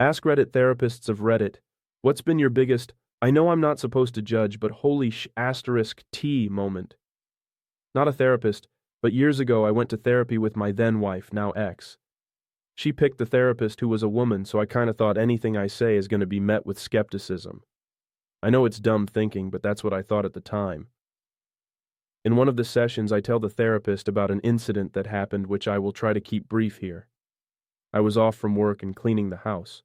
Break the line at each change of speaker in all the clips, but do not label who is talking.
Ask Reddit therapists of Reddit, what's been your biggest, I know I'm not supposed to judge, but holy asterisk T moment? Not a therapist, but years ago I went to therapy with my then wife, now ex. She picked the therapist who was a woman, so I kinda thought anything I say is gonna be met with skepticism. I know it's dumb thinking, but that's what I thought at the time. In one of the sessions, I tell the therapist about an incident that happened, which I will try to keep brief here. I was off from work and cleaning the house.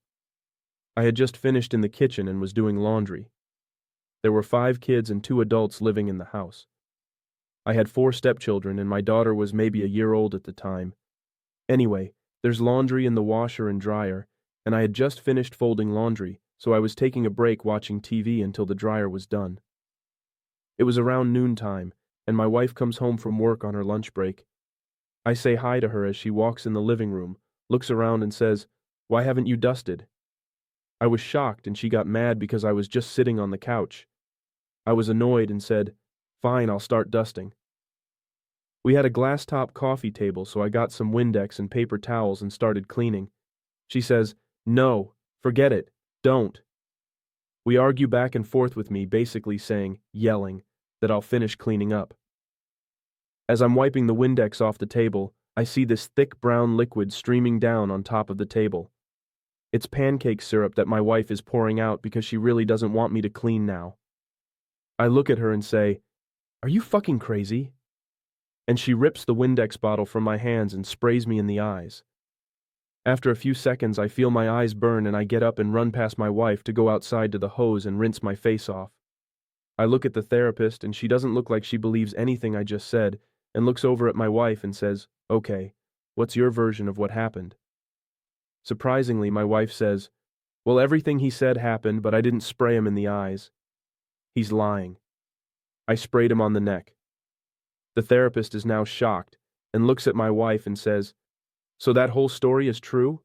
I had just finished in the kitchen and was doing laundry. There were 5 kids and 2 adults living in the house. I had 4 stepchildren and my daughter was maybe a year old at the time. Anyway, there's laundry in the washer and dryer, and I had just finished folding laundry, so I was taking a break watching TV until the dryer was done. It was around noontime, and my wife comes home from work on her lunch break. I say hi to her as she walks in the living room, looks around and says, "Why haven't you dusted?" I was shocked and she got mad because I was just sitting on the couch. I was annoyed and said, "Fine, I'll start dusting." We had a glass-top coffee table, so I got some Windex and paper towels and started cleaning. She says, "No, forget it, don't." We argue back and forth with me, basically saying, yelling, that I'll finish cleaning up. As I'm wiping the Windex off the table, I see this thick brown liquid streaming down on top of the table. It's pancake syrup that my wife is pouring out because she really doesn't want me to clean now. I look at her and say, "Are you fucking crazy?" And she rips the Windex bottle from my hands and sprays me in the eyes. After a few seconds, I feel my eyes burn and I get up and run past my wife to go outside to the hose and rinse my face off. I look at the therapist and she doesn't look like she believes anything I just said and looks over at my wife and says, "Okay, what's your version of what happened?" Surprisingly, my wife says, "Well, everything he said happened, but I didn't spray him in the eyes." He's lying. I sprayed him on the neck. The therapist is now shocked and looks at my wife and says, "So that whole story is true?"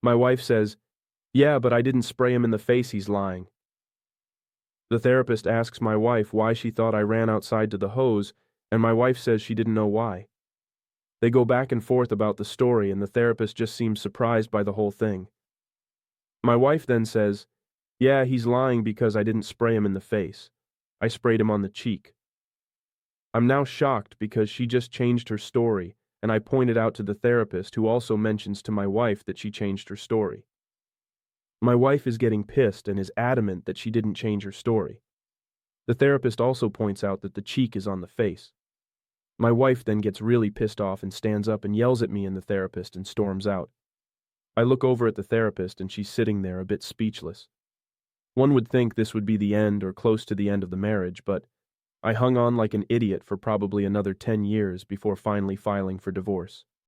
My wife says, "Yeah, but I didn't spray him in the face, he's lying." The therapist asks my wife why she thought I ran outside to the hose, and my wife says she didn't know why. They go back and forth about the story, and the therapist just seems surprised by the whole thing. My wife then says, "Yeah, he's lying because I didn't spray him in the face. I sprayed him on the cheek." I'm now shocked because she just changed her story, and I pointed out to the therapist, who also mentions to my wife that she changed her story. My wife is getting pissed and is adamant that she didn't change her story. The therapist also points out that the cheek is on the face. My wife then gets really pissed off and stands up and yells at me and the therapist and storms out. I look over at the therapist and she's sitting there a bit speechless. One would think this would be the end or close to the end of the marriage, but I hung on like an idiot for probably another 10 years before finally filing for divorce.